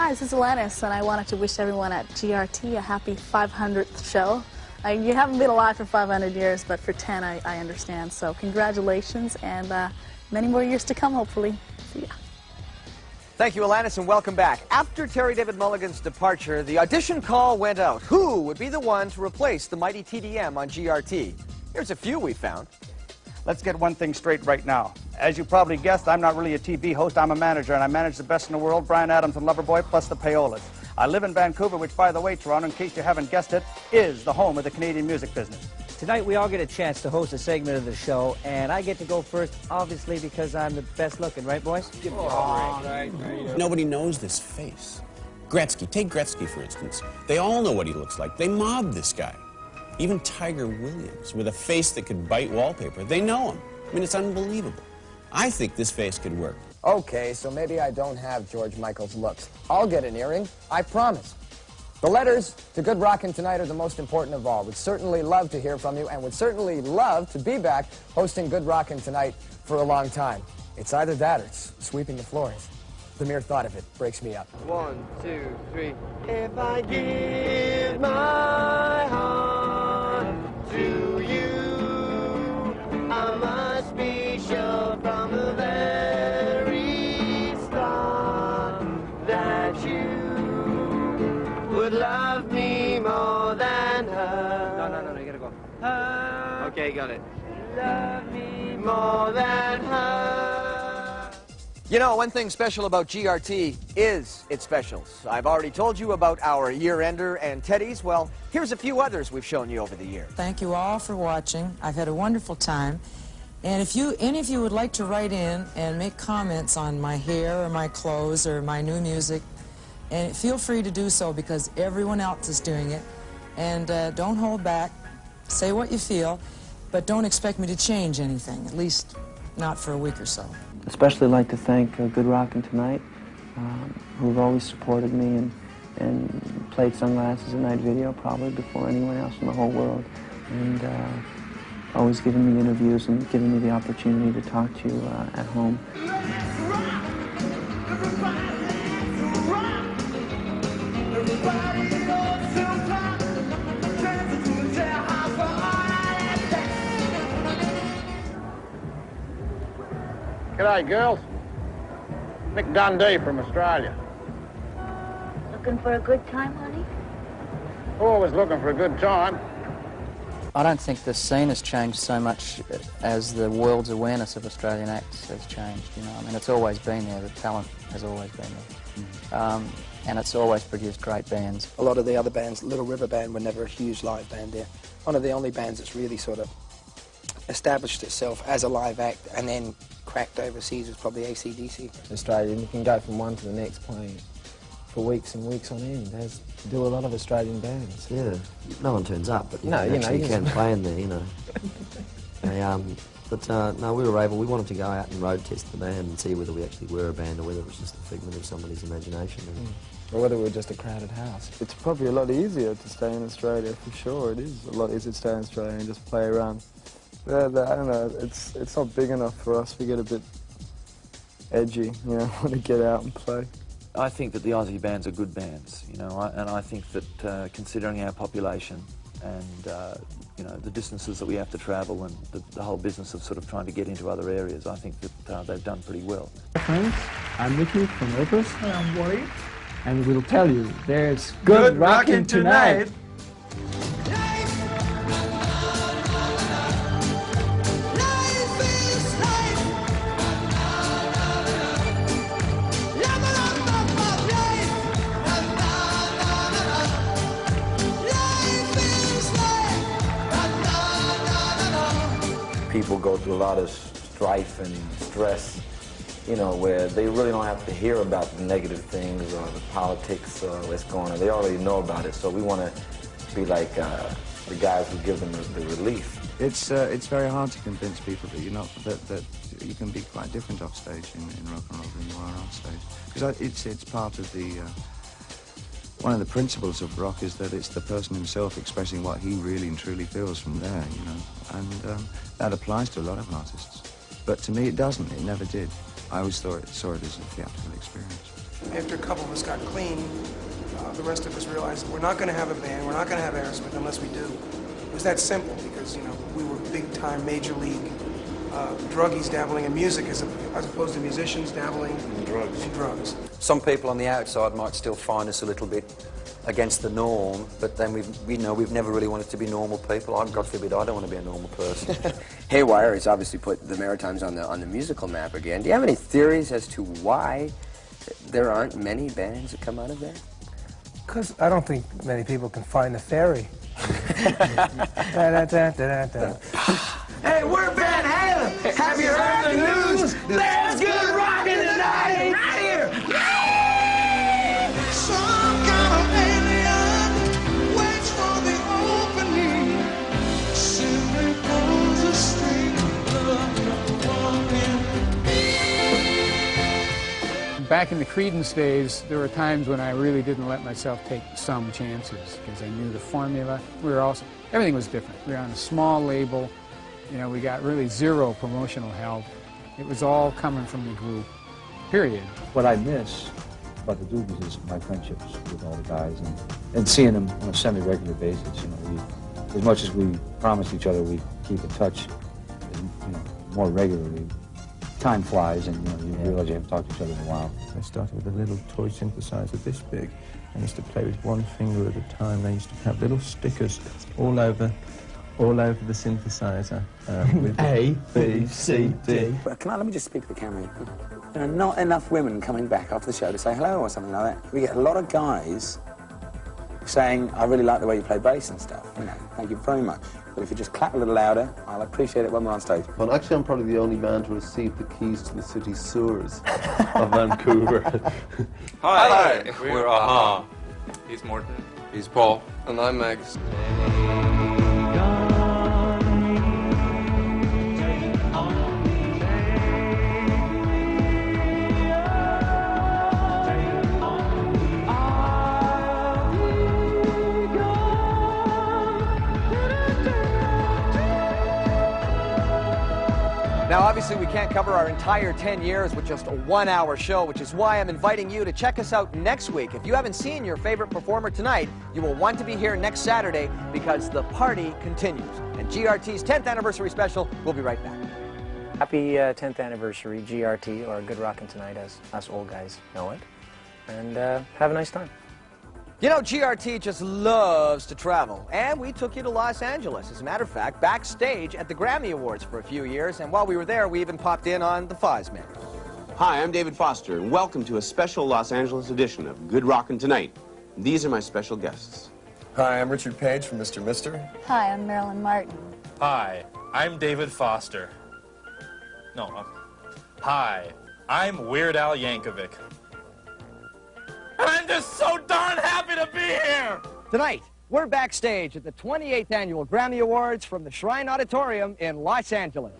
Hi, this is Alanis, and I wanted to wish everyone at GRT a happy 500th show. You haven't been alive for 500 years, but for 10 I understand. So congratulations, and many more years to come, hopefully. See ya. Thank you, Alanis, and welcome back. After Terry David Mulligan's departure, the audition call went out. Who would be the one to replace the mighty TDM on GRT? Here's a few we found. Let's get one thing straight right now. As you probably guessed, I'm not really a TV host, I'm a manager, and I manage the best in the world, Bryan Adams and Loverboy, plus the Payolas. I live in Vancouver, which, by the way, Toronto, in case you haven't guessed it, is the home of the Canadian music business. Tonight we all get a chance to host a segment of the show, and I get to go first, obviously, because I'm the best looking, right, boys? Nobody knows this face. Gretzky, take Gretzky, for instance. They all know what he looks like. They mobbed this guy. Even Tiger Williams, with a face that could bite wallpaper, they know him. I mean, it's unbelievable. I think this face could work. Okay, so maybe I don't have George Michael's looks. I'll get an earring, I promise. The letters to Good Rockin' Tonight are the most important of all. Would certainly love to hear from you, and would certainly love to be back hosting Good Rockin' Tonight for a long time. It's either that or it's sweeping the floors. The mere thought of it breaks me up. 1, 2, 3. If I give my heart to you, I must be sure from the very start that you would love me more than her. No, you gotta go. Her. Okay, got it. Love me more than her. You know, one thing special about GRT is its specials. I've already told you about our year-ender and Teddy's. Well, here's a few others we've shown you over the year. Thank you all for watching. I've had a wonderful time. And if any of you would like to write in and make comments on my hair or my clothes or my new music, and feel free to do so because everyone else is doing it. And don't hold back. Say what you feel, but don't expect me to change anything, at least not for a week or so. Especially like to thank Good Rockin' Tonight, who've always supported me and played Sunglasses at Night video probably before anyone else in the whole world, and always giving me interviews and giving me the opportunity to talk to you at home. G'day, girls. Mick Dundee from Australia. Looking for a good time, honey? Always looking for a good time. I don't think the scene has changed so much as the world's awareness of Australian acts has changed, you know. I mean, it's always been there. The talent has always been there. And it's always produced great bands. A lot of the other bands, Little River Band, were never a huge live band there. One of the only bands that's really sort of established itself as a live act and then cracked overseas was probably AC/DC. Australia, you can go from one to the next playing for weeks and weeks on end. There's do a lot of Australian bands. Yeah, no one turns up, but you can play in there, you know. No, we were able, we wanted to go out and road test the band and see whether we actually were a band or whether it was just a figment of somebody's imagination. Or whether we were just a crowded house. It's probably a lot easier to stay in Australia, for sure. It is a lot easier to stay in Australia and just play around. I don't know, it's not big enough for us. We get a bit edgy, you know, want to get out and play. I think that the Aussie bands are good bands, you know, and I think that considering our population and, you know, the distances that we have to travel and the whole business of sort of trying to get into other areas, I think that they've done pretty well. Hi friends, I'm Mickey from Opus. Hi, I'm Wade. And we'll tell you, there's Good Rockin' Tonight. People go through a lot of strife and stress, you know, where they really don't have to hear about the negative things or the politics or what's going on. They already know about it, so we want to be like the guys who give them the relief. It's very hard to convince people that you're not that you can be quite different off stage in rock and roll than you are on stage, because it's part of the one of the principles of rock is that it's the person himself expressing what he really and truly feels from there, you know, and that applies to a lot of artists. But to me, it doesn't. It never did. I always saw it as a theatrical experience. After a couple of us got clean, the rest of us realized we're not going to have a band, we're not going to have Aerosmith unless we do. It was that simple because, you know, we were big-time, major league druggies dabbling in music as opposed to musicians dabbling in drugs. Some people on the outside might still find us a little bit against the norm, but then we've never really wanted to be normal people. God forbid, I don't want to be a normal person. Haywire has obviously put the Maritimes on the musical map again. Do you have any theories as to why there aren't many bands that come out of there? Because I don't think many people can find the ferry. Da, da, da, da, da. Hey, we're Van Halen. Have you heard the news? There's good rockin' tonight right here. Some kind of alien waits for the opening. Simply pulls a string of Back in the Creedence days, there were times when I really didn't let myself take some chances because I knew the formula. Everything was different. We were on a small label. You know, we got really zero promotional help. It was all coming from the group, period. What I miss about the Doobies is my friendships with all the guys and seeing them on a semi-regular basis. You know, as much as we promised each other we'd keep in touch, more regularly. Time flies, and you realize you haven't talked to each other in a while. I started with a little toy synthesizer this big. I used to play with one finger at a time. I used to have little stickers all over the synthesizer. With A, B, C, D. Let me just speak to the camera. There are not enough women coming back after the show to say hello or something like that. We get a lot of guys saying, I really like the way you play bass and stuff. You know, thank you very much. But if you just clap a little louder, I'll appreciate it when we're on stage. Well, actually, I'm probably the only man to receive the keys to the city sewers of Vancouver. Hi, we're Aha. He's Morton. He's Paul. And I'm Max. Now, obviously, we can't cover our entire 10 years with just a one-hour show, which is why I'm inviting you to check us out next week. If you haven't seen your favorite performer tonight, you will want to be here next Saturday because the party continues. And GRT's 10th anniversary special will be right back. Happy 10th anniversary, GRT, or Good Rockin' Tonight, as us old guys know it. And have a nice time. You know, GRT just loves to travel, and we took you to Los Angeles. As a matter of fact, backstage at the Grammy Awards for a few years, and while we were there, we even popped in on the Fozman. Hi, I'm David Foster, and welcome to a special Los Angeles edition of Good Rockin' Tonight. These are my special guests. Hi, I'm Richard Page from Mr. Mister. Hi, I'm Marilyn Martin. Hi, I'm David Foster. Hi, I'm Weird Al Yankovic. And I'm just so darn happy to be here! Tonight, we're backstage at the 28th Annual Grammy Awards from the Shrine Auditorium in Los Angeles.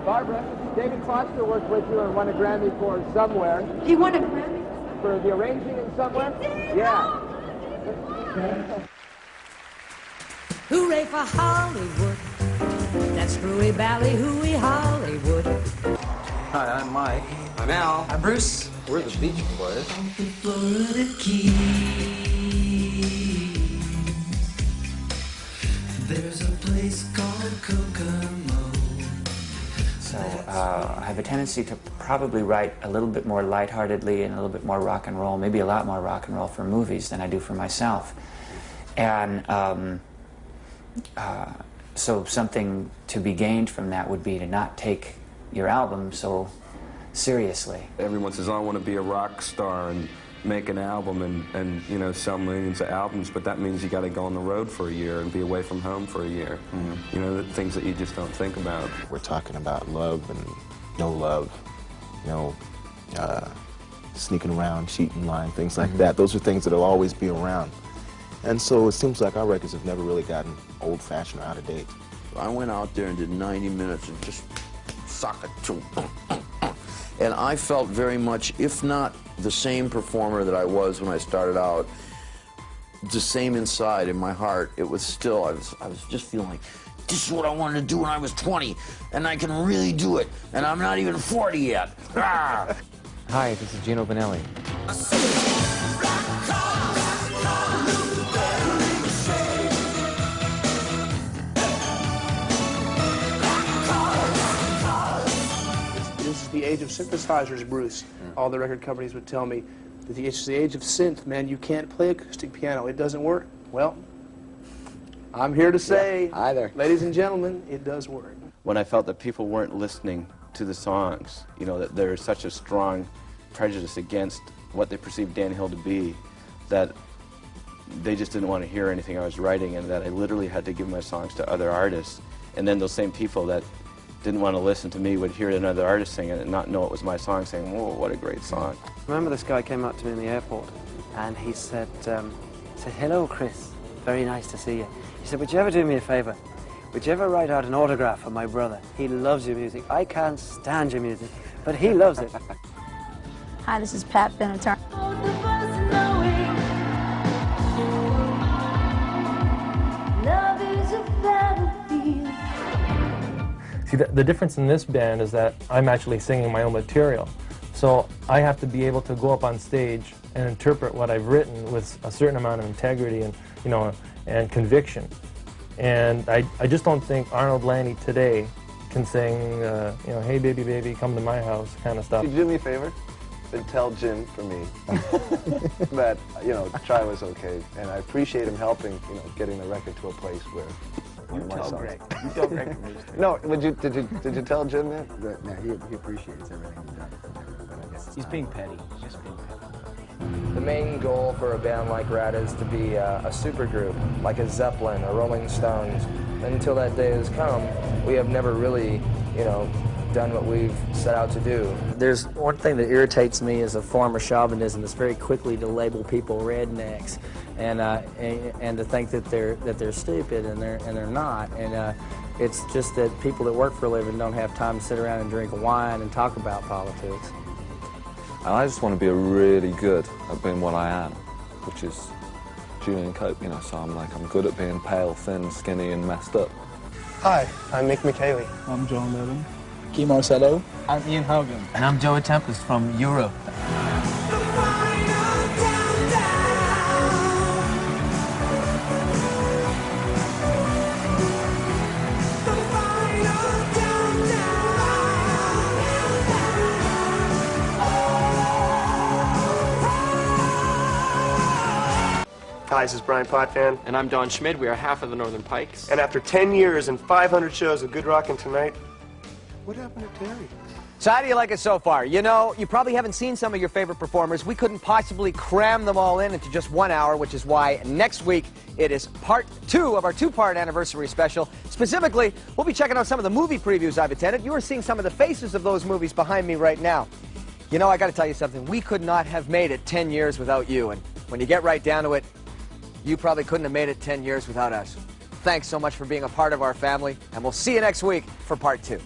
Barbara, David Foster worked with you and won a Grammy for Somewhere. He won a Grammy? For the arranging in Somewhere? Yeah. Hooray for Hollywood. That's Screwy Bally, hooey Hollywood. Hi, I'm Mike. I'm Al. I'm Bruce. We're the Beach Boys. There's a place called Kokomo. So I have a tendency to probably write a little bit more lightheartedly and a little bit more rock and roll, maybe a lot more rock and roll for movies than I do for myself. And so something to be gained from that would be to not take your album so seriously. Everyone says, I want to be a rock star and make an album and you know, sell millions of albums, but that means you got to go on the road for a year and be away from home for a year. You know, the things that you just don't think about. We're talking about love and no love, you know, sneaking around, cheating, lying, things like that. Those are things that will always be around. And so it seems like our records have never really gotten old-fashioned or out of date. I went out there and did 90 minutes and just sock it to and I felt very much, if not the same performer that I was when I started out, the same inside in my heart. It was still, I was just feeling like, this is what I wanted to do when I was 20, and I can really do it, and I'm not even 40 yet. Ah! Hi, this is Gino Vanelli. This is the age of synthesizers, Bruce. All the record companies would tell me that it's the age of synth, man. You can't play acoustic piano. It doesn't work. Well, I'm here to say, ladies and gentlemen, it does work. When I felt that people weren't listening to the songs, you know, that there's such a strong prejudice against what they perceived Dan Hill to be, that they just didn't want to hear anything I was writing, and that I literally had to give my songs to other artists. And then those same people that didn't want to listen to me would hear another artist sing it and not know it was my song, saying, whoa, what a great song. I remember this guy came up to me in the airport, and he said, hello, Chris, very nice to see you. He said, would you ever do me a favor? Would you ever write out an autograph for my brother? He loves your music. I can't stand your music, but he loves it. Hi, this is Pat Benatar. See, the difference in this band is that I'm actually singing my own material. So I have to be able to go up on stage and interpret what I've written with a certain amount of integrity and, you know, and conviction. And I just don't think Arnold Lanny today can sing, you know, hey baby, baby, come to my house kind of stuff. Could you do me a favor? Then tell Jim for me that, you know, try was okay. And I appreciate him helping, you know, getting the record to a place where You tell songs. Greg. You tell Greg for me. No, did you tell Jim that? No, he appreciates everything you've done. He's being petty. He's just being petty. The main goal for a band like Rat is to be a supergroup, like a Zeppelin or Rolling Stones. And until that day has come, we have never really, you know, done what we've set out to do. There's one thing that irritates me as a form of chauvinism is very quickly to label people rednecks, and to think that they're stupid, and they're not. And it's just that people that work for a living don't have time to sit around and drink wine and talk about politics. And I just want to be really good at being what I am, which is Julian Cope, you know, so I'm good at being pale, thin, skinny, and messed up. Hi, I'm Mick McKaylee. I'm John Levin. Guy Marcello. I'm Ian Hogan. And I'm Joey Tempest from Europe. Hi, this is Brian Potvin. And I'm Don Schmid. We are half of the Northern Pikes. And after 10 years and 500 shows of Good Rockin' Tonight, what happened to Terry? So how do you like it so far? You know, you probably haven't seen some of your favorite performers. We couldn't possibly cram them all in into just 1 hour, which is why next week it is part 2 of our 2-part anniversary special. Specifically, we'll be checking out some of the movie previews I've attended. You are seeing some of the faces of those movies behind me right now. You know, I got to tell you something. We could not have made it 10 years without you. And when you get right down to it, you probably couldn't have made it 10 years without us. Thanks so much for being a part of our family, and we'll see you next week for part 2.